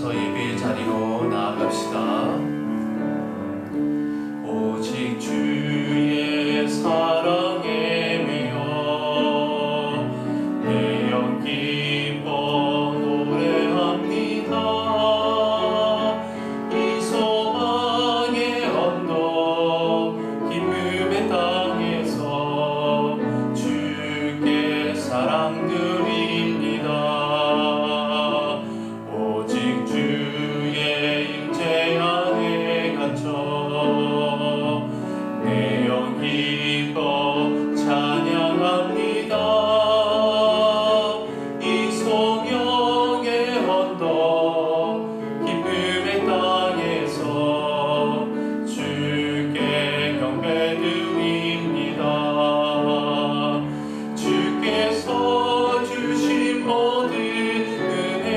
기도하면서 예배의 자리로 나아갑시다. 오직 주의 사랑에 매여 내 영 기뻐 노래합니다. 이 소망의 언덕 기쁨의 땅에서 주께 사랑 드립니다. 오직 주의 임재 안에 갇혀 내 영 기뻐 찬양합니다. 이 성령의 언덕 기쁨의 땅에서 주께 경배드립니다. 주께서 주신 모든 은혜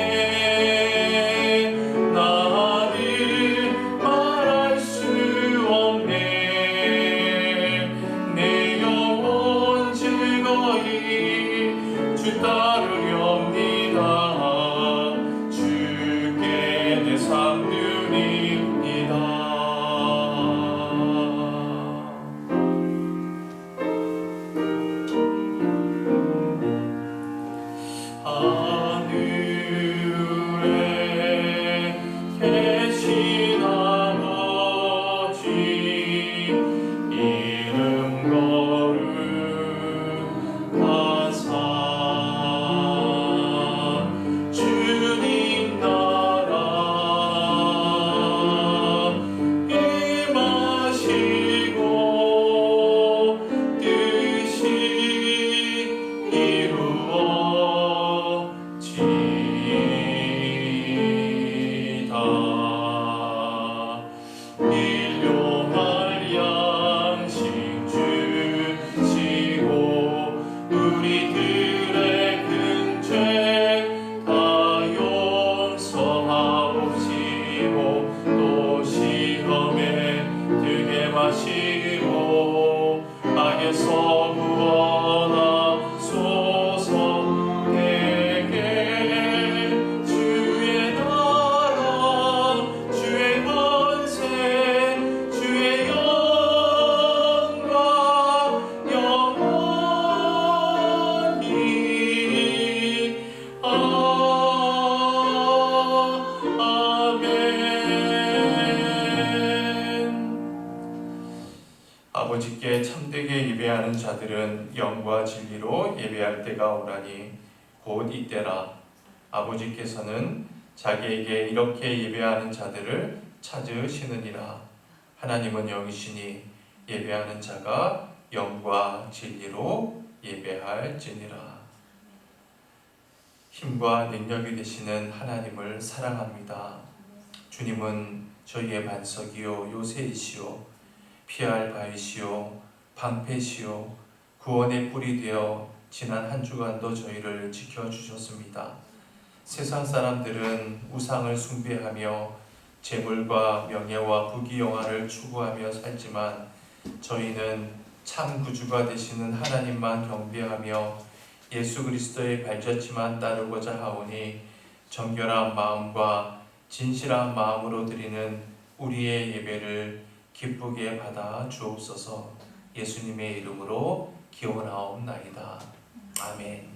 나를 말할 수 없네. 내 영혼 즐거이 주 따르렵니다. 주께 내 삶 드립니다. 하늘에 계신 아버지 이름 거룩하사 주님 나라 임하시고 뜻이 이루어지이다. 일용할 양식 주시고 우리들의 근죄 다 용서하옵시고 또 시험에 들게 마시고 악에서 구원하소서. 내게 주의 나라 주의 권세 주의 영광 영원히 아멘. 아버지께 참되게 예배하는 자들은 영과 진리로 예배할 때가 오라니 곧 이때라. 아버지께서는 자기에게 이렇게 예배하는 자들을 찾으시느니라. 하나님은 영이시니 예배하는 자가 영과 진리로 예배할지니라. 힘과 능력이 되시는 하나님을 사랑합니다. 주님은 저희의 반석이요 요새이시요 피할 바이시요 방패시요 구원의 뿔이 되어 지난 한 주간도 저희를 지켜주셨습니다. 세상 사람들은 우상을 숭배하며 재물과 명예와 부귀영화를 추구하며 살지만 저희는 참 구주가 되시는 하나님만 경배하며 예수 그리스도의 발자취만 따르고자 하오니 정결한 마음과 진실한 마음으로 드리는 우리의 예배를 기쁘게 받아 주옵소서. 예수님의 이름으로 기원하옵나이다. 아멘.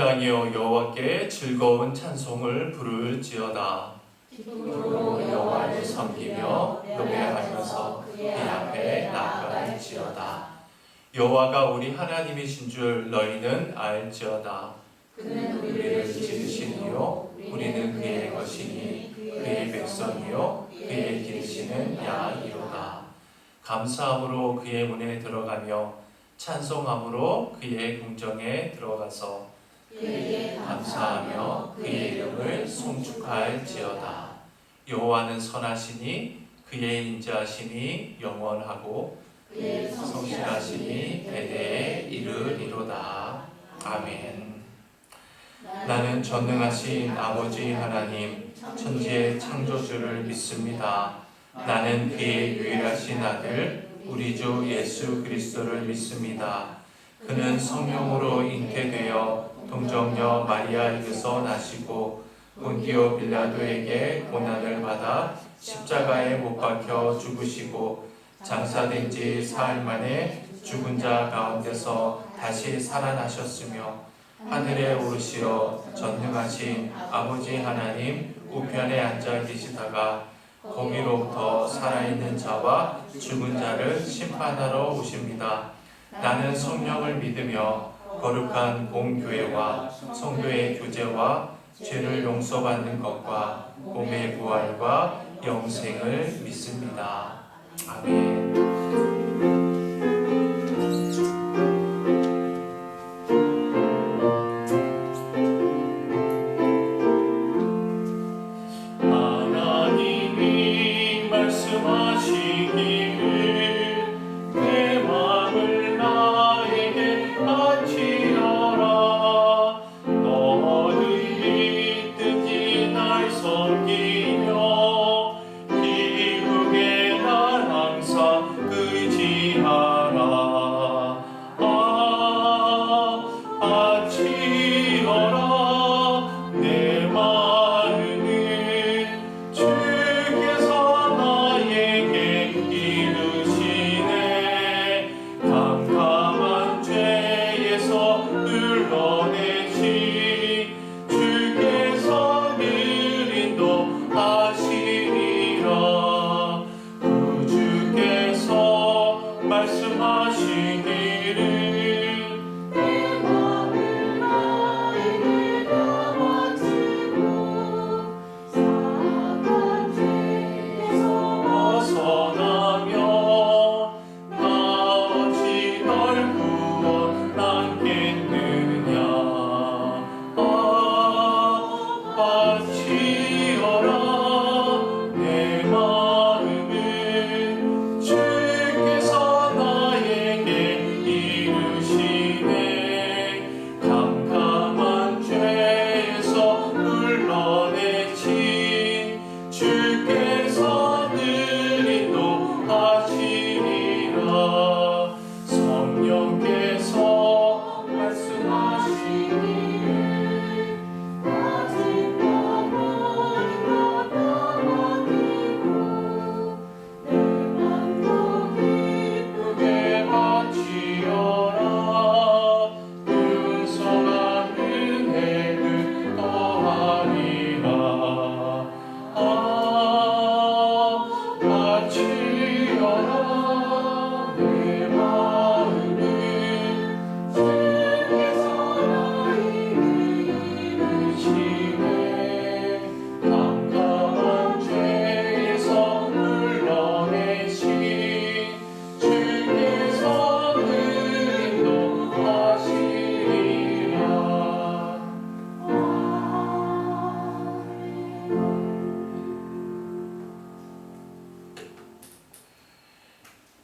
땅이여 여호와께 즐거운 찬송을 부를지어다. 기쁨으로 여호와를 섬기며 노래하면서 그의 앞에 나아갈지어다. 여호와가 우리 하나님이신 줄 너희는 알지어다. 그는 우리를 지으신 이요 우리는 그의 것이니 그의 백성이요 그의 기르시는 양이로다. 감사함으로 그의 문에 들어가며 찬송함으로 그의 궁정에 들어가서 그에게 감사하며 그의 이름을 송축할지어다. 여호와는 선하시니 그의 인자하심이 영원하고 그의 성실하심이 대대에 이르리로다. 아멘. 나는 전능하신 아버지 하나님 천지의 창조주를 믿습니다. 나는 그의 유일하신 아들 우리 주 예수 그리스도를 믿습니다. 그는 성령으로 잉태되어 동정녀 마리아에게서 나시고 본디오 빌라도에게 고난을 받아 십자가에 못 박혀 죽으시고 장사된 지 사흘 만에 죽은 자 가운데서 다시 살아나셨으며 하늘에 오르시어 전능하신 아버지 하나님 우편에 앉아 계시다가 거기로부터 살아있는 자와 죽은 자를 심판하러 오십니다. 나는 성령을 믿으며 거룩한 공교회와 성도의 교제와 죄를 용서받는 것과 몸의 부활과 영생을 믿습니다. 아멘.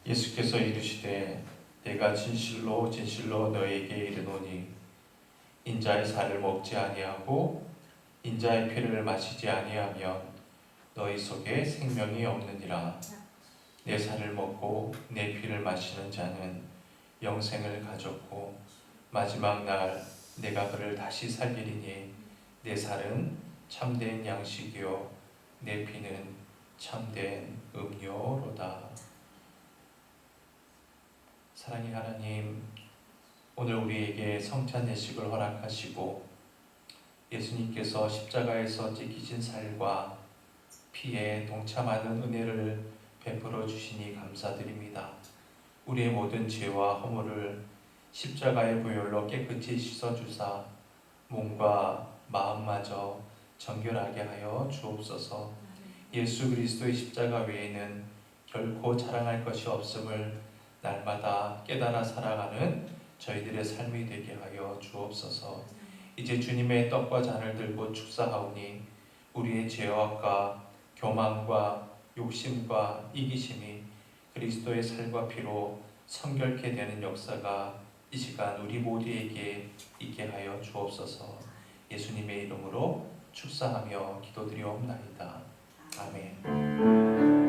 예수께서 이르시되 내가 진실로 진실로 너에게 이르노니 인자의 살을 먹지 아니하고 인자의 피를 마시지 아니하면 너희 속에 생명이 없느니라. 내 살을 먹고 내 피를 마시는 자는 영생을 가졌고 마지막 날 내가 그를 다시 살리리니 내 살은 참된 양식이요 내 피는 참된 음료로다. 사랑의 하나님, 오늘 우리에게 성찬 예식을 허락하시고 예수님께서 십자가에서 찢기신 살과 피에 동참하는 은혜를 베풀어 주시니 감사드립니다. 우리의 모든 죄와 허물을 십자가의 보혈로 깨끗이 씻어주사 몸과 마음마저 정결하게 하여 주옵소서. 예수 그리스도의 십자가 외에는 결코 자랑할 것이 없음을 날마다 깨달아 살아가는 저희들의 삶이 되게 하여 주옵소서. 이제 주님의 떡과 잔을 들고 축사하오니 우리의 죄악과 교만과 욕심과 이기심이 그리스도의 살과 피로 성결케 되는 역사가 이 시간 우리 모두에게 있게 하여 주옵소서. 예수님의 이름으로 축사하며 기도드리옵나이다. 아멘.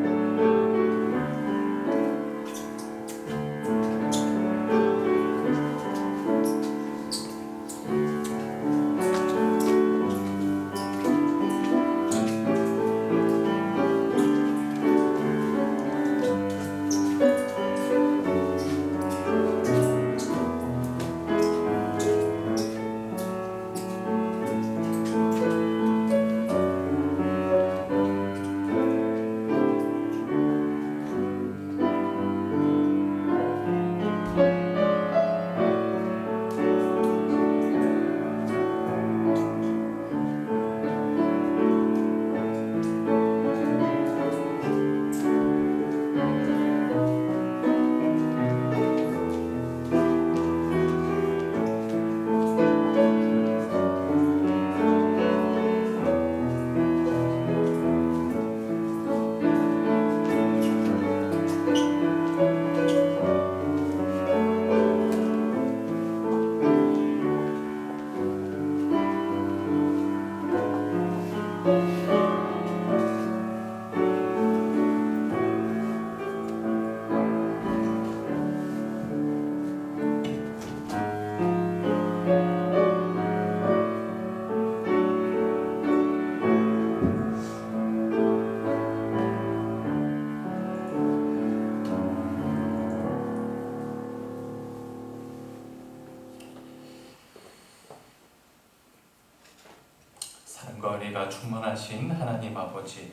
사랑과 은혜가 충만하신 하나님 아버지,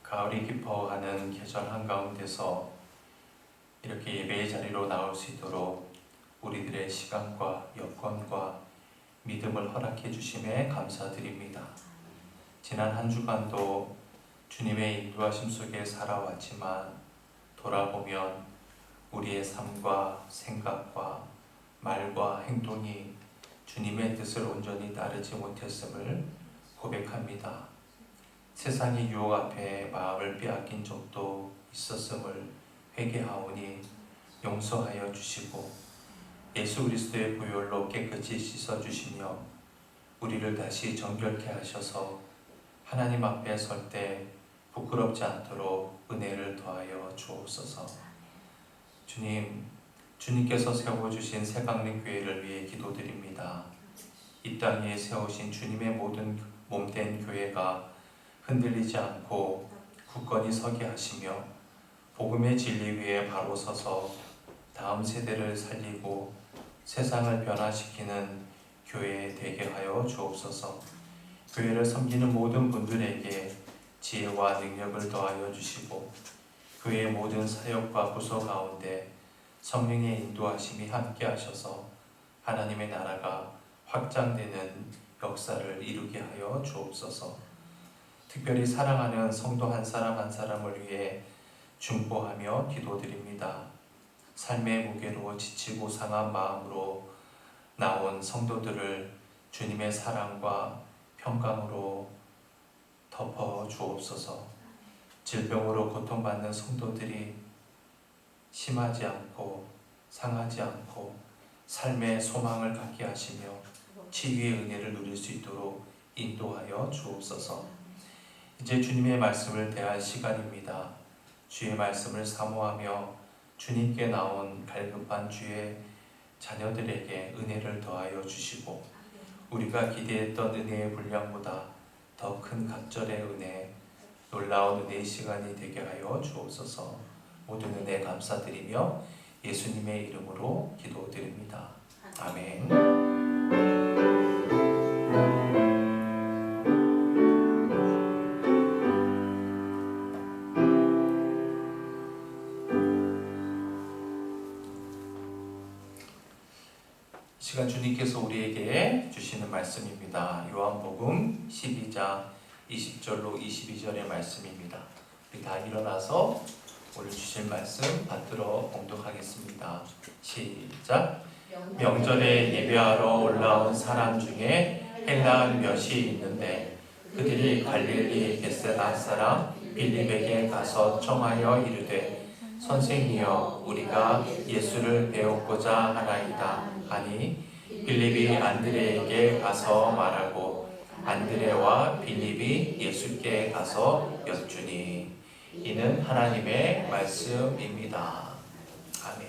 가을이 깊어가는 계절 한가운데서 이렇게 예배의 자리로 나올 수 있도록 우리들의 시간과 여건과 믿음을 허락해 주심에 감사드립니다. 지난 한 주간도 주님의 인도하심 속에 살아왔지만 돌아보면 우리의 삶과 생각과 말과 행동이 주님의 뜻을 온전히 따르지 못했음을 고백합니다. 세상의 유혹 앞에 마음을 빼앗긴 적도 있었음을 회개하오니 용서하여 주시고 예수 그리스도의 보혈로 깨끗이 씻어주시며 우리를 다시 정결케 하셔서 하나님 앞에 설 때 부끄럽지 않도록 은혜를 더하여 주옵소서. 주님께서 세워주신 새강림 교회를 위해 기도드립니다. 이 땅 위에 세우신 주님의 모든 몸된 교회가 흔들리지 않고 굳건히 서게 하시며 복음의 진리 위에 바로 서서 다음 세대를 살리고 세상을 변화시키는 교회 되게 하여 주옵소서. 교회를 섬기는 모든 분들에게 지혜와 능력을 더하여 주시고 교회의 모든 사역과 부서 가운데 성령의 인도하심이 함께 하셔서 하나님의 나라가 확장되는 역사를 이루게 하여 주옵소서. 특별히 사랑하는 성도 한 사람 한 사람을 위해 중보하며 기도드립니다. 삶의 무게로 지치고 상한 마음으로 나온 성도들을 주님의 사랑과 평강으로 덮어 주옵소서. 질병으로 고통받는 성도들이 심하지 않고 상하지 않고 삶의 소망을 갖게 하시며 치유의 은혜를 누릴 수 있도록 인도하여 주옵소서. 이제 주님의 말씀을 대할 시간입니다. 주의 말씀을 사모하며 주님께 나온 갈급한 주의 자녀들에게 은혜를 더하여 주시고 우리가 기대했던 은혜의 분량보다 더 큰 갑절의 은혜, 놀라운 은혜의 시간이 되게 하여 주옵소서. 모든 은혜 감사드리며 예수님의 이름으로 기도드립니다. 아멘. 주님께서 우리에게 주시는 말씀입니다. 요한복음 12장 20절로 22절의 말씀입니다. 우리 다 일어나서 오늘 주실 말씀 받들어 봉독하겠습니다. 시작. 명절에 예배하러 올라온 사람 중에 헬라 몇이 있는데 그들이 갈릴리 벳세다 사람 빌립에게 가서 청하여 이르되 선생이여 우리가 예수를 배우고자 하나이다 하니 빌립이 안드레에게 가서 말하고 안드레와 빌립이 예수께 가서 여쭈니 이는 하나님의 말씀입니다. 아멘.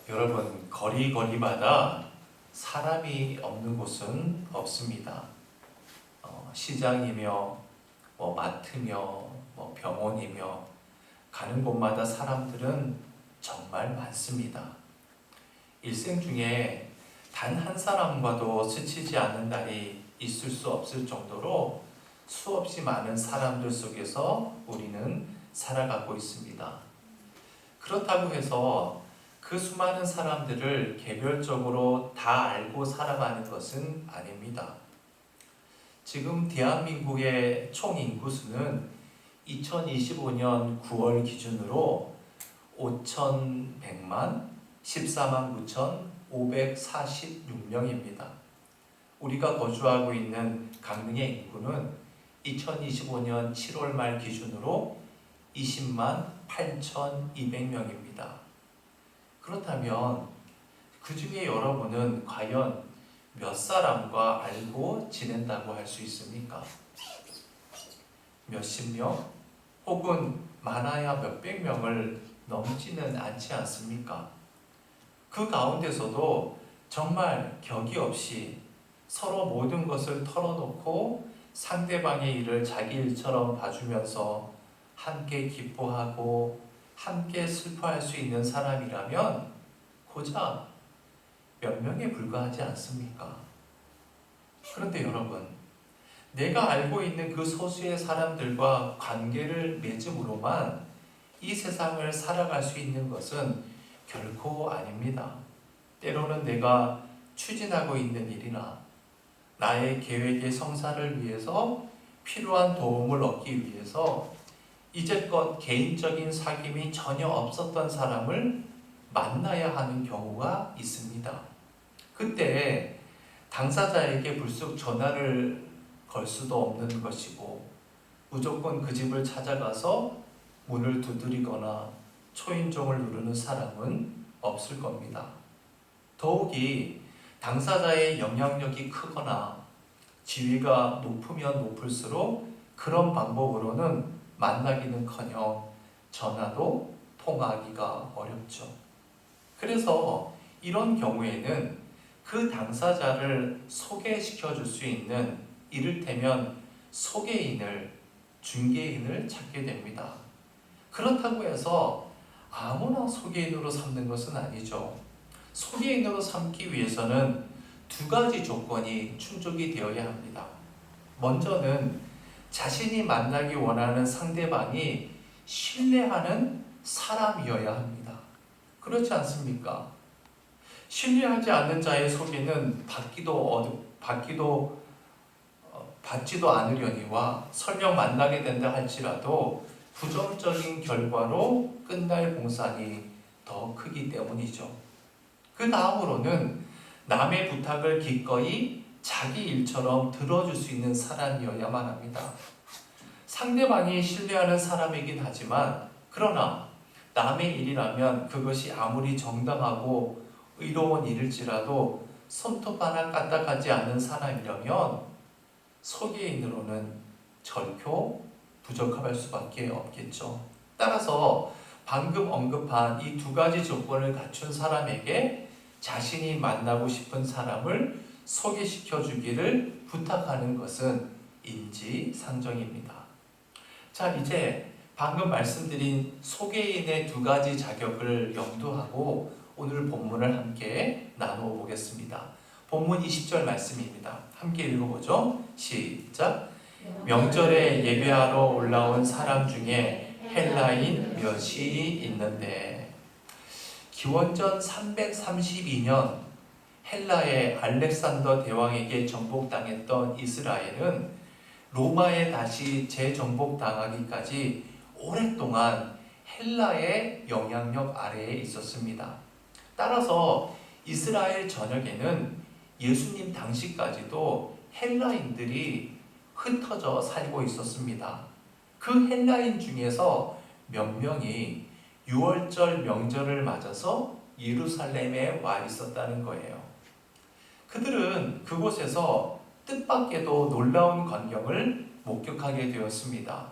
여러분, 거리마다 사람이 없는 곳은 없습니다. 시장이며 마트며 병원이며 가는 곳마다 사람들은 정말 많습니다. 일생 중에 단 한 사람과도 스치지 않는 날이 있을 수 없을 정도로 수없이 많은 사람들 속에서 우리는 살아가고 있습니다. 그렇다고 해서 그 수많은 사람들을 개별적으로 다 알고 살아가는 것은 아닙니다. 지금 대한민국의 총 인구수는 2025년 9월 기준으로 5,100만 14만 9,546명입니다. 우리가 거주하고 있는 강릉의 인구는 2025년 7월 말 기준으로 20만 8,200명입니다. 그렇다면 그 중에 여러분은 과연 몇 사람과 알고 지낸다고 할 수 있습니까? 몇십 명? 혹은 많아야 몇백 명을 넘지는 않지 않습니까? 그 가운데서도 정말 격이 없이 서로 모든 것을 털어놓고 상대방의 일을 자기 일처럼 봐주면서 함께 기뻐하고 함께 슬퍼할 수 있는 사람이라면 고작 몇 명에 불과하지 않습니까? 그런데 여러분, 내가 알고 있는 그 소수의 사람들과 관계를 맺음으로만 이 세상을 살아갈 수 있는 것은 결코 아닙니다. 때로는 내가 추진하고 있는 일이나 나의 계획의 성사를 위해서 필요한 도움을 얻기 위해서 이제껏 개인적인 사귐이 전혀 없었던 사람을 만나야 하는 경우가 있습니다. 그때 당사자에게 불쑥 전화를 걸 수도 없는 것이고 무조건 그 집을 찾아가서 문을 두드리거나 초인종을 누르는 사람은 없을 겁니다. 더욱이 당사자의 영향력이 크거나 지위가 높으면 높을수록 그런 방법으로는 만나기는커녕 전화도 통화하기가 어렵죠. 그래서 이런 경우에는 그 당사자를 소개시켜 줄 수 있는 이를테면 소개인을, 중개인을 찾게 됩니다. 그렇다고 해서 아무나 소개인으로 삼는 것은 아니죠. 소개인으로 삼기 위해서는 두 가지 조건이 충족이 되어야 합니다. 먼저는 자신이 만나기 원하는 상대방이 신뢰하는 사람이어야 합니다. 그렇지 않습니까? 신뢰하지 않는 자의 소개는 받지도 않으려니와 설령 만나게 된다 할지라도 부정적인 결과로 끝날 공산이 더 크기 때문이죠. 그 다음으로는 남의 부탁을 기꺼이 자기 일처럼 들어줄 수 있는 사람이어야만 합니다. 상대방이 신뢰하는 사람이긴 하지만 그러나 남의 일이라면 그것이 아무리 정당하고 의로운 일일지라도 손톱 하나 까딱하지 않는 사람이라면 소개인으로는 절표 부적합할 수밖에 없겠죠. 따라서 방금 언급한 이 두 가지 조건을 갖춘 사람에게 자신이 만나고 싶은 사람을 소개시켜 주기를 부탁하는 것은 인지상정입니다. 자, 이제 방금 말씀드린 소개인의 두 가지 자격을 염두하고 오늘 본문을 함께 나누어 보겠습니다. 본문 20절 말씀입니다. 함께 읽어보죠. 시작. 명절에 예배하러 올라온 사람 중에 헬라인 몇이 있는데, 기원전 332년 헬라의 알렉산더 대왕에게 정복당했던 이스라엘은 로마에 다시 재정복당하기까지 오랫동안 헬라의 영향력 아래에 있었습니다. 따라서 이스라엘 전역에는 예수님 당시까지도 헬라인들이 흩어져 살고 있었습니다. 그 헬라인 중에서 몇 명이 6월절 명절을 맞아서 예루살렘에 와 있었다는 거예요. 그들은 그곳에서 뜻밖에도 놀라운 광경을 목격하게 되었습니다.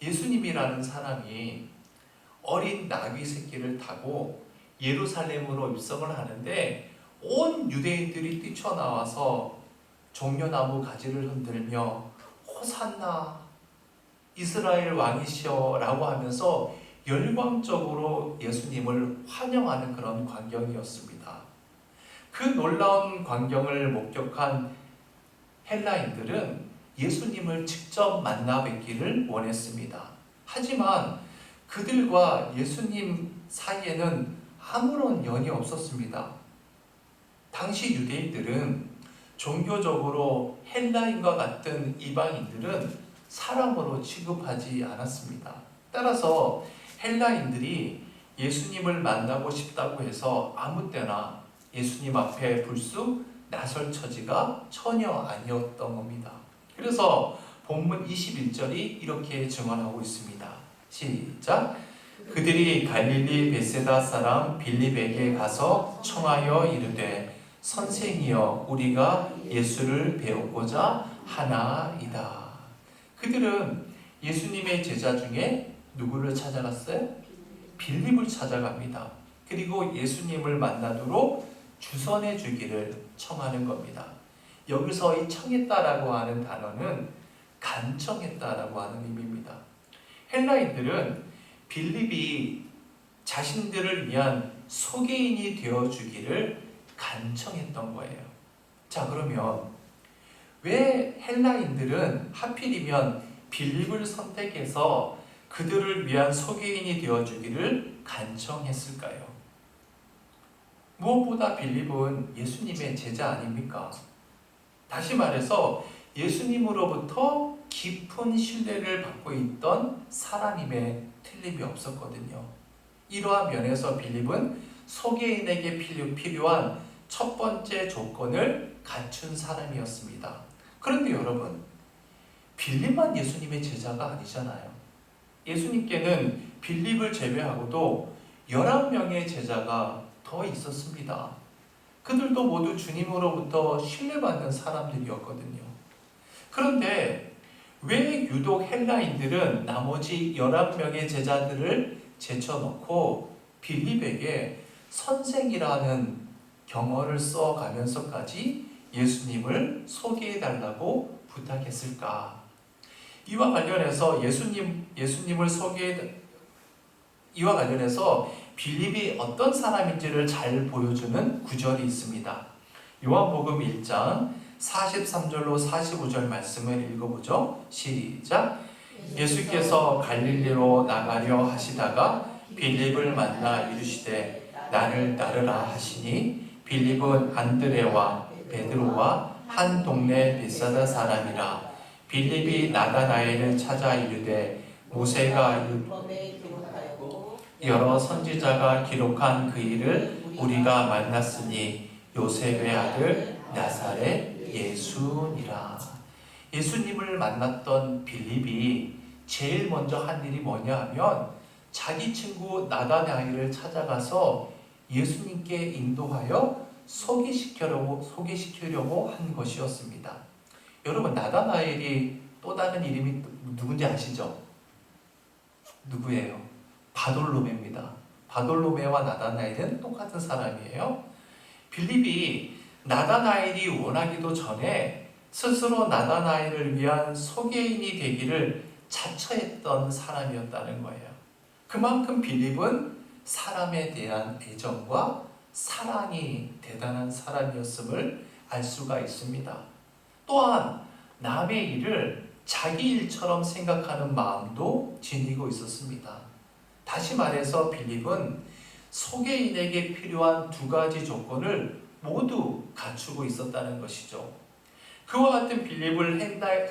예수님이라는 사람이 어린 나귀 새끼를 타고 예루살렘으로 입성을 하는데 온 유대인들이 뛰쳐나와서 종려나무 가지를 흔들며 호산나 이스라엘 왕이시여 라고 하면서 열광적으로 예수님을 환영하는 그런 광경이었습니다. 그 놀라운 광경을 목격한 헬라인들은 예수님을 직접 만나 뵙기를 원했습니다. 하지만 그들과 예수님 사이에는 아무런 연이 없었습니다. 당시 유대인들은 종교적으로 헬라인과 같은 이방인들은 사람으로 취급하지 않았습니다. 따라서 헬라인들이 예수님을 만나고 싶다고 해서 아무 때나 예수님 앞에 불쑥 나설 처지가 전혀 아니었던 겁니다. 그래서 본문 21절이 이렇게 증언하고 있습니다. 시작! 그들이 갈릴리 베세다 사람 빌립에게 가서 청하여 이르되 선생이여 우리가 예수를 배우고자 하나이다. 그들은 예수님의 제자 중에 누구를 찾아갔어요? 빌립을 찾아갑니다. 그리고 예수님을 만나도록 주선해 주기를 청하는 겁니다. 여기서 이 청했다라고 하는 단어는 간청했다라고 하는 의미입니다. 헬라인들은 빌립이 자신들을 위한 소개인이 되어주기를 간청했던 거예요. 자, 그러면 왜 헬라인들은 하필이면 빌립을 선택해서 그들을 위한 소개인이 되어주기를 간청했을까요? 무엇보다 빌립은 예수님의 제자 아닙니까? 다시 말해서 예수님으로부터 깊은 신뢰를 받고 있던 사람임에 틀림이 없었거든요. 이러한 면에서 빌립은 소개인에게 필요한 첫 번째 조건을 갖춘 사람이었습니다. 그런데 여러분, 빌립만 예수님의 제자가 아니잖아요. 예수님께는 빌립을 제외하고도 11명의 제자가 더 있었습니다. 그들도 모두 주님으로부터 신뢰받는 사람들이었거든요. 그런데 왜 유독 헬라인들은 나머지 11명의 제자들을 제쳐놓고 빌립에게 선생이라는 경어를 써가면서까지 예수님을 소개해달라고 부탁했을까? 이와 관련해서 이와 관련해서 빌립이 어떤 사람인지를 잘 보여주는 구절이 있습니다. 요한복음 1장 43절로 45절 말씀을 읽어보죠. 시작! 예수께서 갈릴리로 나가려 하시다가 빌립을 만나 이르시되 나를 따르라 하시니 빌립은 안드레와 베드로와 한 동네 베사다 사람이라. 빌립이 나다나엘을 찾아 이르되 모세가 여러 선지자가 기록한 그 일을 우리가 만났으니 요셉의 아들 나사렛 예수니라. 예수님을 만났던 빌립이 제일 먼저 한 일이 뭐냐 하면 자기 친구 나다나엘을 찾아가서 예수님께 인도하여 소개시키려고 한 것이었습니다. 여러분, 나다나엘이 또 다른 이름이 누군지 아시죠? 누구예요? 바돌로메입니다. 바돌로메와 나다나엘은 똑같은 사람이에요. 빌립이 나다나엘이 원하기도 전에 스스로 나다나엘을 위한 소개인이 되기를 자처했던 사람이었다는 거예요. 그만큼 빌립은 사람에 대한 애정과 사랑이 대단한 사람이었음을 알 수가 있습니다. 또한 남의 일을 자기 일처럼 생각하는 마음도 지니고 있었습니다. 다시 말해서 빌립은 소개인에게 필요한 두 가지 조건을 모두 갖추고 있었다는 것이죠. 그와 같은 빌립을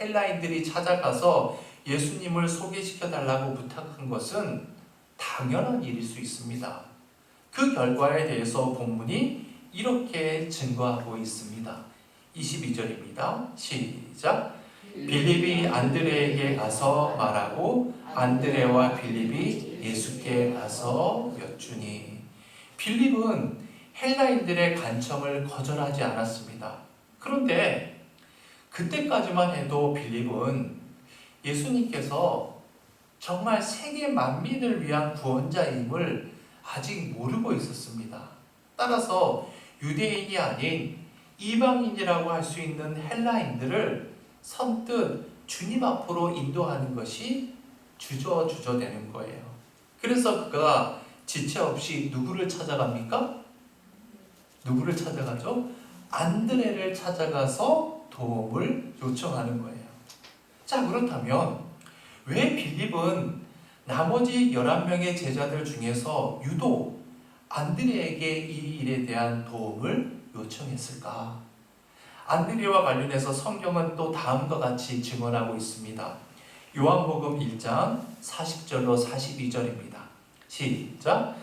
헬라인들이 찾아가서 예수님을 소개시켜 달라고 부탁한 것은 당연한 일일 수 있습니다. 그 결과에 대해서 본문이 이렇게 증거하고 있습니다. 22절입니다. 시작. 빌립이 안드레에게 가서 말하고 안드레와 빌립이 예수께 가서 여쭈니. 빌립은 헬라인들의 간청을 거절하지 않았습니다. 그런데 그때까지만 해도 빌립은 예수님께서 정말 세계 만민을 위한 구원자임을 아직 모르고 있었습니다. 따라서 유대인이 아닌 이방인이라고 할 수 있는 헬라인들을 선뜻 주님 앞으로 인도하는 것이 주저되는 거예요. 그래서 그가 지체 없이 누구를 찾아갑니까? 누구를 찾아가죠? 안드레를 찾아가서 도움을 요청하는 거예요. 자, 그렇다면 왜 빌립은 나머지 11명의 제자들 중에서 유독 안드레에게 이 일에 대한 도움을 요청했을까? 안드레와 관련해서 성경은 또 다음과 같이 증언하고 있습니다. 요한복음 1장 40절로 42절입니다. 시작.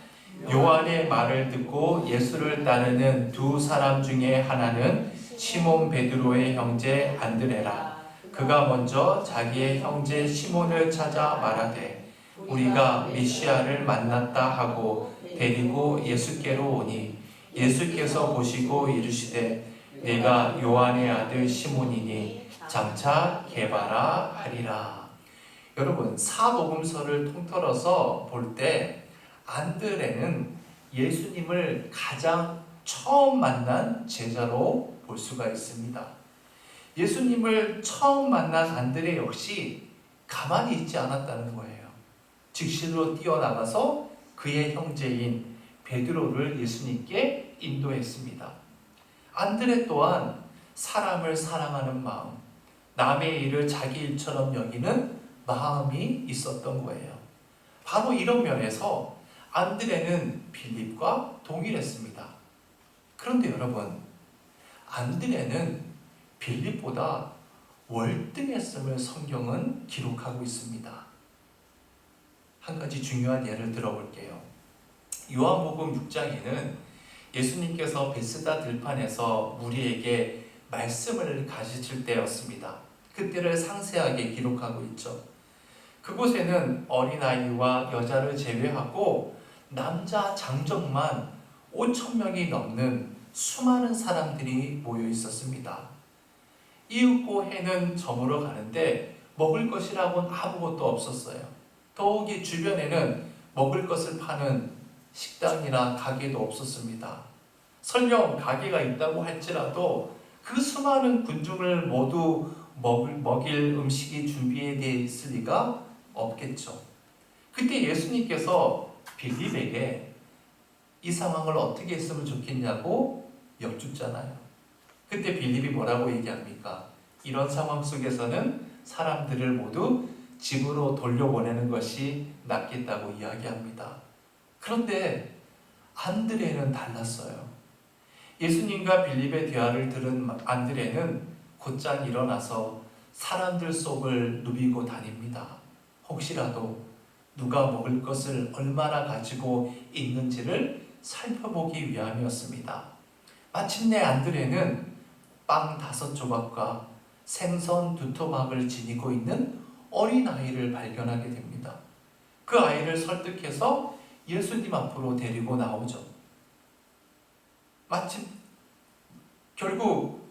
요한의 말을 듣고 예수를 따르는 두 사람 중에 하나는 시몬 베드로의 형제 안드레라. 그가 먼저 자기의 형제 시몬을 찾아 말하되 우리가 메시아를 만났다 하고 데리고 예수께로 오니 예수께서 보시고 이르시되 내가 요한의 아들 시몬이니 장차 게바라 하리라. 여러분, 사복음서를 통틀어서 볼 때 안드레는 예수님을 가장 처음 만난 제자로 볼 수가 있습니다. 예수님을 처음 만난 안드레 역시 가만히 있지 않았다는 거예요. 직실로 뛰어나가서 그의 형제인 베드로를 예수님께 인도했습니다. 안드레 또한 사람을 사랑하는 마음, 남의 일을 자기 일처럼 여기는 마음이 있었던 거예요. 바로 이런 면에서 안드레는 빌립과 동일했습니다. 그런데 여러분, 안드레는 빌립보다 월등했음을 성경은 기록하고 있습니다. 한 가지 중요한 예를 들어볼게요. 요한복음 6장에는 예수님께서 베스다 들판에서 무리에게 말씀을 가르칠 때였습니다. 그때를 상세하게 기록하고 있죠. 그곳에는 어린아이와 여자를 제외하고 남자 장정만 5,000명이 넘는 수많은 사람들이 모여 있었습니다. 이윽고 해는 저물어 가는데 먹을 것이라고는 아무것도 없었어요. 더욱이 주변에는 먹을 것을 파는 식당이나 가게도 없었습니다. 설령 가게가 있다고 할지라도 그 수많은 군중을 모두 먹일 음식이 준비되어 있을 리가 없겠죠. 그때 예수님께서 빌립에게 이 상황을 어떻게 했으면 좋겠냐고 여쭙잖아요. 그때 빌립이 뭐라고 얘기합니까? 이런 상황 속에서는 사람들을 모두 집으로 돌려보내는 것이 낫겠다고 이야기합니다. 그런데 안드레는 달랐어요. 예수님과 빌립의 대화를 들은 안드레는 곧장 일어나서 사람들 속을 누비고 다닙니다. 혹시라도 누가 먹을 것을 얼마나 가지고 있는지를 살펴보기 위함이었습니다. 마침내 안드레는 빵 5조각과 생선 2토막을 지니고 있는 어린아이를 발견하게 됩니다. 그 아이를 설득해서 예수님 앞으로 데리고 나오죠. 마침 결국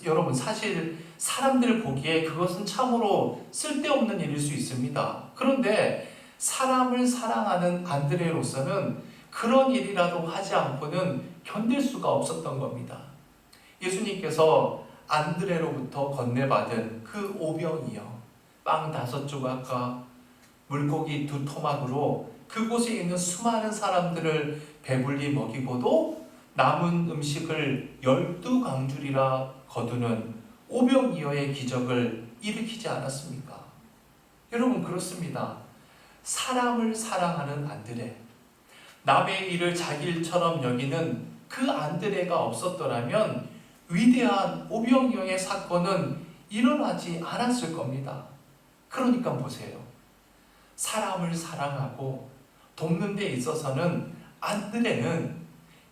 여러분, 사실 사람들 보기에 그것은 참으로 쓸데없는 일일 수 있습니다. 그런데 사람을 사랑하는 안드레로서는 그런 일이라도 하지 않고는 견딜 수가 없었던 겁니다. 예수님께서 안드레로부터 건네받은 그 오병이요, 빵 5조각과 물고기 2토막으로 그곳에 있는 수많은 사람들을 배불리 먹이고도 남은 음식을 12강줄이라 거두는 오병이어의 기적을 일으키지 않았습니까? 여러분, 그렇습니다. 사람을 사랑하는 안드레, 남의 일을 자기 일처럼 여기는 그 안드레가 없었더라면 위대한 오병이어의 사건은 일어나지 않았을 겁니다. 그러니까 보세요. 사람을 사랑하고 돕는 데 있어서는 안드레는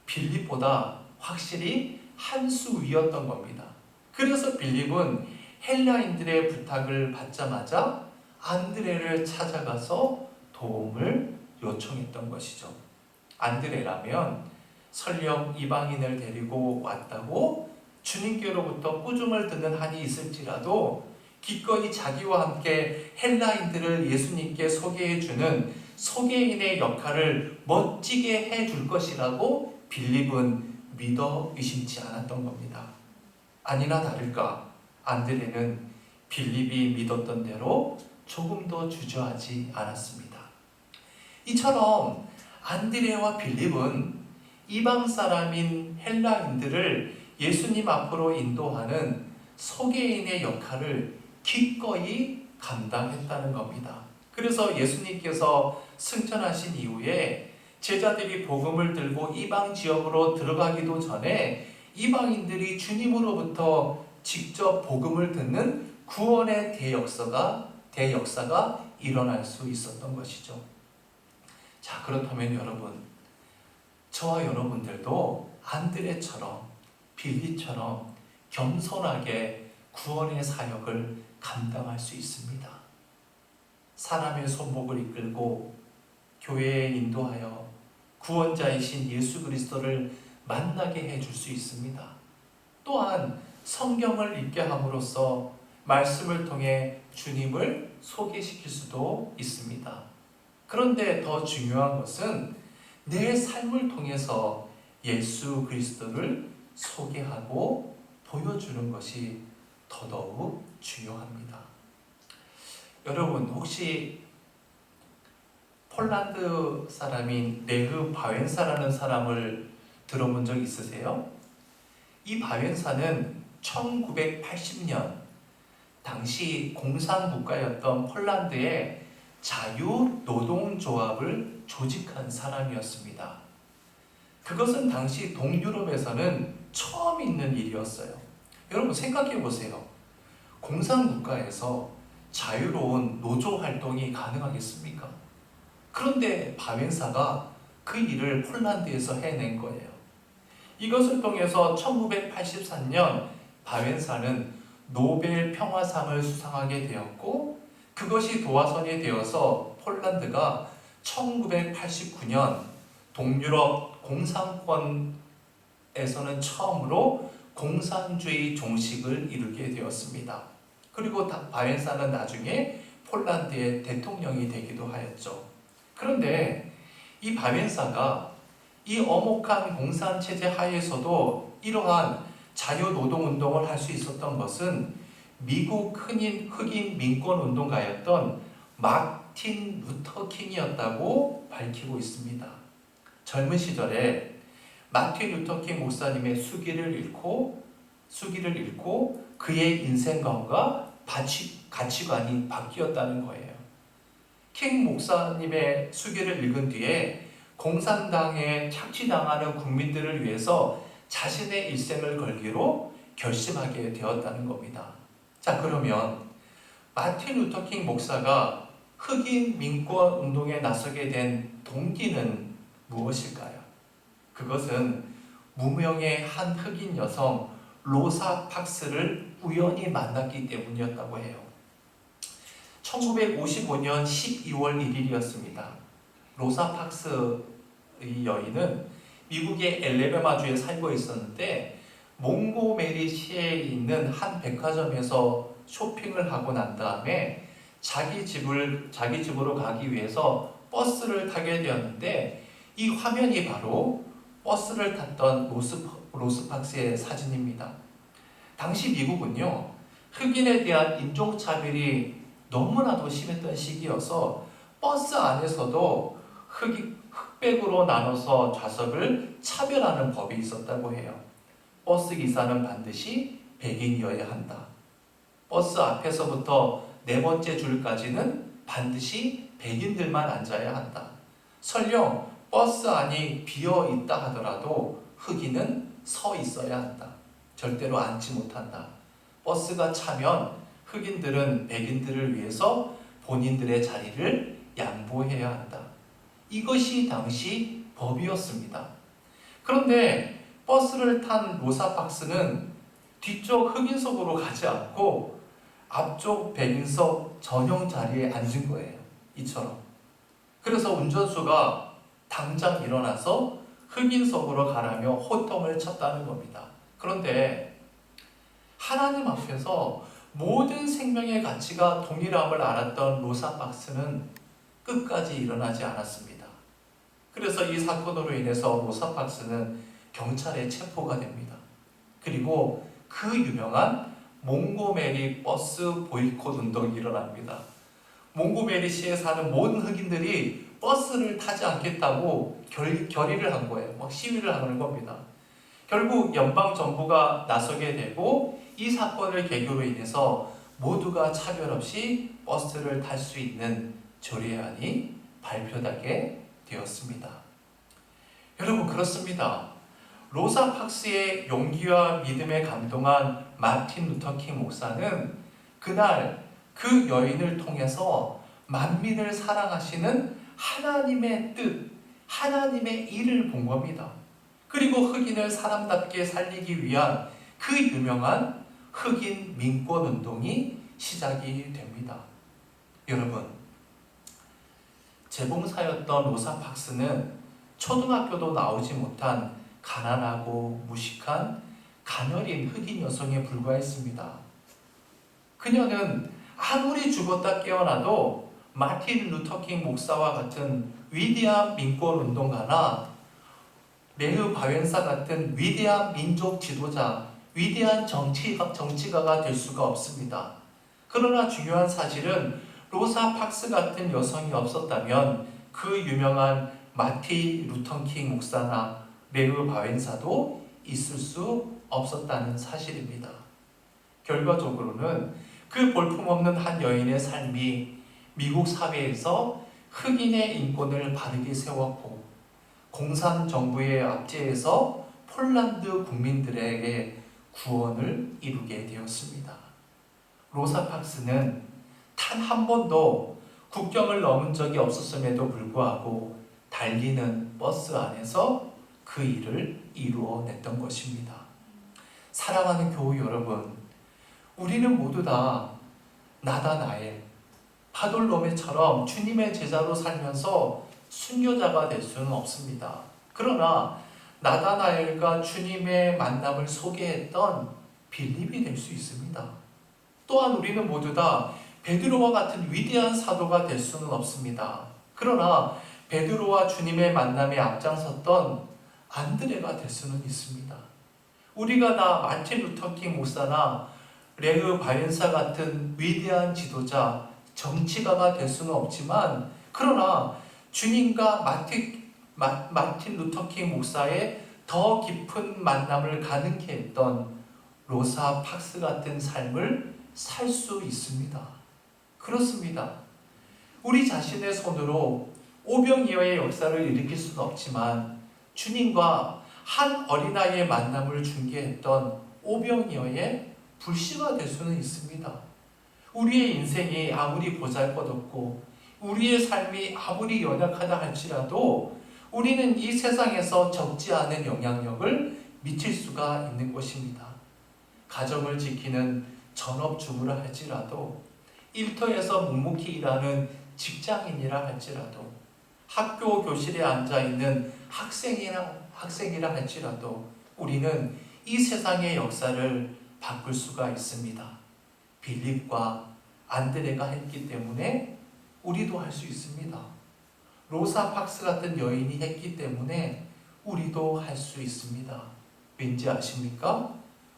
빌립보다 확실히 한 수 위였던 겁니다. 그래서 빌립은 헬라인들의 부탁을 받자마자 안드레를 찾아가서 도움을 요청했던 것이죠. 안드레라면 설령 이방인을 데리고 왔다고 주님께로부터 꾸중을 듣는 한이 있을지라도 기꺼이 자기와 함께 헬라인들을 예수님께 소개해주는 소개인의 역할을 멋지게 해줄 것이라고 빌립은 믿어 의심치 않았던 겁니다. 아니나 다를까 안드레는 빌립이 믿었던 대로 조금도 주저하지 않았습니다. 이처럼 안드레와 빌립은 이방 사람인 헬라인들을 예수님 앞으로 인도하는 소개인의 역할을 기꺼이 감당했다는 겁니다. 그래서 예수님께서 승천하신 이후에 제자들이 복음을 들고 이방 지역으로 들어가기도 전에 이방인들이 주님으로부터 직접 복음을 듣는 구원의 대역사가 일어날 수 있었던 것이죠. 자, 그렇다면 여러분, 저와 여러분들도 안드레처럼 빌립처럼 겸손하게 구원의 사역을 감당할 수 있습니다. 사람의 손목을 이끌고 교회에 인도하여 구원자이신 예수 그리스도를 만나게 해줄 수 있습니다. 또한 성경을 읽게 함으로써 말씀을 통해 주님을 소개시킬 수도 있습니다. 그런데 더 중요한 것은 내 삶을 통해서 예수 그리스도를 소개하고 보여주는 것이 더더욱 중요합니다. 여러분, 혹시 폴란드 사람인 레흐 바웬사라는 사람을 들어본 적 있으세요? 이 바웬사는 1980년 당시 공산국가였던 폴란드의 자유노동조합을 조직한 사람이었습니다. 그것은 당시 동유럽에서는 처음 있는 일이었어요. 여러분 생각해 보세요. 공산국가에서 자유로운 노조활동이 가능하겠습니까? 그런데 바웬사가 그 일을 폴란드에서 해낸 거예요. 이것을 통해서 1983년 바웬사는 노벨 평화상을 수상하게 되었고, 그것이 도화선이 되어서 폴란드가 1989년 동유럽 공산권에서는 처음으로 공산주의 종식을 이루게 되었습니다. 그리고 바웬사는 나중에 폴란드의 대통령이 되기도 하였죠. 그런데 이 바웬사가 이 엄혹한 공산체제 하에서도 이러한 자유노동운동을 할 수 있었던 것은 미국 흑인 민권운동가였던 마틴 루터 킹이었다고 밝히고 있습니다. 젊은 시절에 마틴 루터 킹 목사님의 수기를 읽고 그의 인생관과 가치관이 바뀌었다는 거예요. 킹 목사님의 수기를 읽은 뒤에 공산당에 착취당하는 국민들을 위해서 자신의 일생을 걸기로 결심하게 되었다는 겁니다. 자, 그러면 마틴 루터 킹 목사가 흑인 민권 운동에 나서게 된 동기는 무엇일까요? 그것은 무명의 한 흑인 여성 로사 박스를 우연히 만났기 때문이었다고 해요. 1955년 12월 1일이었습니다. 로사 박스의 여인은 미국의 엘레베마주에 살고 있었는데 몽고메리시에 있는 한 백화점에서 쇼핑을 하고 난 다음에 자기 집으로 가기 위해서 버스를 타게 되었는데, 이 화면이 바로 버스를 탔던 로스팍스의 사진입니다. 당시 미국은요, 흑인에 대한 인종차별이 너무나도 심했던 시기여서 버스 안에서도 흑백으로 나눠서 좌석을 차별하는 법이 있었다고 해요. 버스 기사는 반드시 백인이어야 한다. 버스 앞에서부터 네 번째 줄까지는 반드시 백인들만 앉아야 한다. 설령 버스 안이 비어 있다 하더라도 흑인은 서 있어야 한다. 절대로 앉지 못한다. 버스가 차면 흑인들은 백인들을 위해서 본인들의 자리를 양보해야 한다. 이것이 당시 법이었습니다. 그런데 버스를 탄 로사 박스는 뒤쪽 흑인석으로 가지 않고 앞쪽 백인석 전용 자리에 앉은 거예요. 이처럼. 그래서 운전수가 당장 일어나서 흑인석으로 가라며 호통을 쳤다는 겁니다. 그런데 하나님 앞에서 모든 생명의 가치가 동일함을 알았던 로사 박스는 끝까지 일어나지 않았습니다. 그래서 이 사건으로 인해서 로사 박스는 경찰에 체포가 됩니다. 그리고 그 유명한 몽고메리 버스 보이콧 운동이 일어납니다. 몽고메리시에 사는 모든 흑인들이 버스를 타지 않겠다고 결의를 한 거예요. 막 시위를 하는 겁니다. 결국 연방정부가 나서게 되고 이 사건을 계기로 인해서 모두가 차별 없이 버스를 탈 수 있는 조례안이 발표되게 되었습니다. 여러분, 그렇습니다. 로사 박스의 용기와 믿음에 감동한 마틴 루터킹 목사는 그날 그 여인을 통해서 만민을 사랑하시는 하나님의 뜻, 하나님의 일을 본 겁니다. 그리고 흑인을 사람답게 살리기 위한 그 유명한 흑인 민권운동이 시작이 됩니다. 여러분, 재봉사였던 로사 박스는 초등학교도 나오지 못한 가난하고 무식한 가녀린 흑인 여성에 불과했습니다. 그녀는 아무리 죽었다 깨어나도 마틴 루터킹 목사와 같은 위대한 민권운동가나 레흐 바웬사 같은 위대한 민족 지도자, 위대한 정치가가 될 수가 없습니다. 그러나 중요한 사실은 로사 박스 같은 여성이 없었다면 그 유명한 마틴 루터킹 목사나 레흐 바웬사도 있을 수 없었다는 사실입니다. 결과적으로는 그 볼품없는 한 여인의 삶이 미국 사회에서 흑인의 인권을 바르게 세웠고 공산정부의 압제에서 폴란드 국민들에게 구원을 이루게 되었습니다. 로사 박스는 단 한 번도 국경을 넘은 적이 없었음에도 불구하고 달리는 버스 안에서 그 일을 이루어냈던 것입니다. 사랑하는 교우 여러분, 우리는 모두 다 나다나엘, 바돌로메처럼 주님의 제자로 살면서 순교자가 될 수는 없습니다. 그러나 나다나엘과 주님의 만남을 소개했던 빌립이 될 수 있습니다. 또한 우리는 모두 다 베드로와 같은 위대한 사도가 될 수는 없습니다. 그러나 베드로와 주님의 만남에 앞장섰던 안드레가 될 수는 있습니다. 우리가 다 마틴 루터킹 목사나 레흐 바웬사 같은 위대한 지도자, 정치가가 될 수는 없지만 그러나 주님과 마틴 루터킹 목사의 더 깊은 만남을 가능케 했던 로사 박스 같은 삶을 살 수 있습니다. 그렇습니다. 우리 자신의 손으로 오병이어의 역사를 일으킬 수는 없지만 주님과 한 어린아이의 만남을 중개했던 오병이어의 불씨가 될 수는 있습니다. 우리의 인생이 아무리 보잘것없고 우리의 삶이 아무리 연약하다 할지라도 우리는 이 세상에서 적지 않은 영향력을 미칠 수가 있는 것입니다. 가정을 지키는 전업주부라 할지라도 일터에서 묵묵히 일하는 직장인이라 할지라도 학교 교실에 앉아있는 학생이라 할지라도 우리는 이 세상의 역사를 바꿀 수가 있습니다. 빌립과 안드레가 했기 때문에 우리도 할 수 있습니다. 로사 박스 같은 여인이 했기 때문에 우리도 할 수 있습니다. 왠지 아십니까?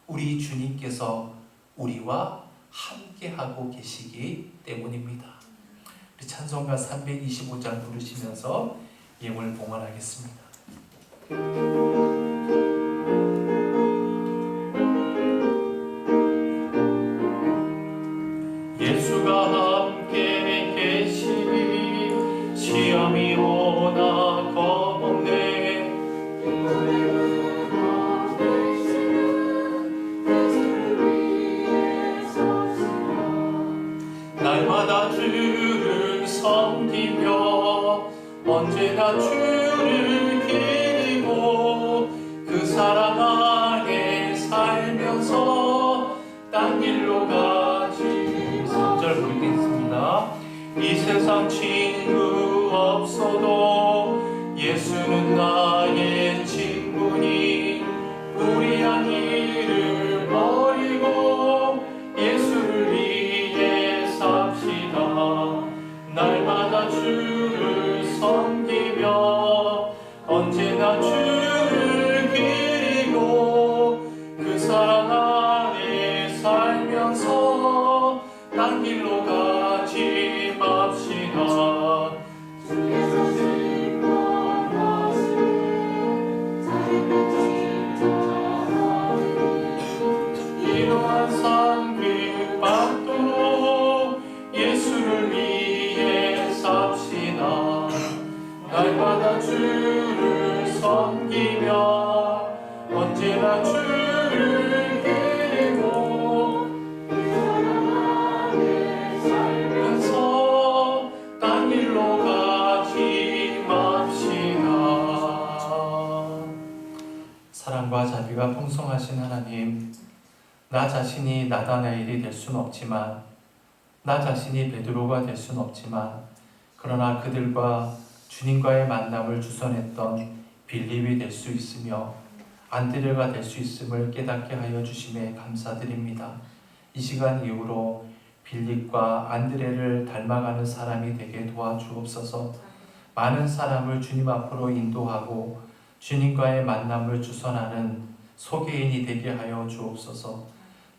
우리 주님께서 우리와 함께하고 계시기 때문입니다. 우리 찬송가 325장 부르시면서 예물 봉헌하겠습니다. 예수가 함께 계시니 시험이 오나 겁 언제나 주를 기리고 그 사랑 안에 살면서 딴 길로 가지. 3절 부르겠습니다. 이 세상 친구 없어도 예수는 나의 친구니 불의한 일을 버리고 예수를 위해 삽시다. 날마다 주를 섬기며 언제나 주를 기리고 그 사랑 안에 살면서 딴 길로 가지 맙시다. 주께서 이러한 삶을 받도록 예수를 위해 삽시다. 날마다 주를 섬기며 언제나 주를 기리고 살면서 딴 길로 가지 맙시다. 사랑과 자비가 풍성하신 하나님, 나 자신이 나다나엘이 될 수는 없지만, 나 자신이 베드로가 될 수는 없지만, 그러나 그들과 주님과의 만남을 주선했던 빌립이 될 수 있으며 안드레가 될 수 있음을 깨닫게 하여 주심에 감사드립니다. 이 시간 이후로 빌립과 안드레를 닮아가는 사람이 되게 도와주옵소서. 많은 사람을 주님 앞으로 인도하고 주님과의 만남을 주선하는 소개인이 되게 하여 주옵소서.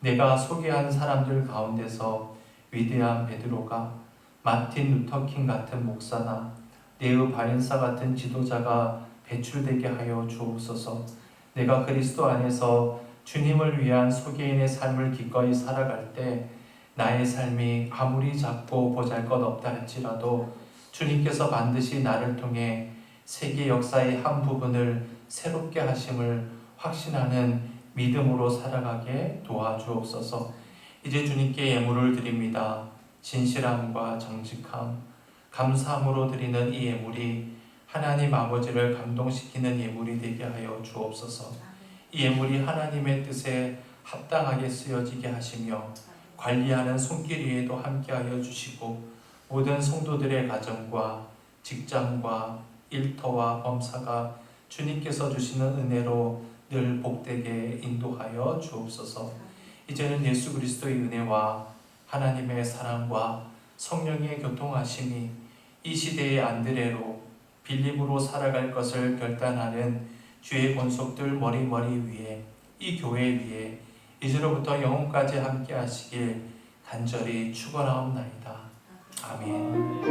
내가 소개한 사람들 가운데서 위대한 베드로가, 마틴 루터킹 같은 목사나 네흐 바인사 같은 지도자가 배출되게 하여 주옵소서. 내가 그리스도 안에서 주님을 위한 소개인의 삶을 기꺼이 살아갈 때 나의 삶이 아무리 작고 보잘것없다 할지라도 주님께서 반드시 나를 통해 세계 역사의 한 부분을 새롭게 하심을 확신하는 믿음으로 살아가게 도와주옵소서. 이제 주님께 예물을 드립니다. 진실함과 정직함, 감사함으로 드리는 이 예물이 하나님 아버지를 감동시키는 예물이 되게 하여 주옵소서. 이 예물이 하나님의 뜻에 합당하게 쓰여지게 하시며 관리하는 손길 위에도 함께하여 주시고 모든 성도들의 가정과 직장과 일터와 범사가 주님께서 주시는 은혜로 늘 복되게 인도하여 주옵소서. 이제는 예수 그리스도의 은혜와 하나님의 사랑과 성령의 교통하심이 이 시대의 안드레로 빌립으로 살아갈 것을 결단하는 주의 권속들 머리머리 위에, 이 교회 위에 이제로부터 영혼까지 함께 하시길 간절히 축원하옵나이다. 아멘.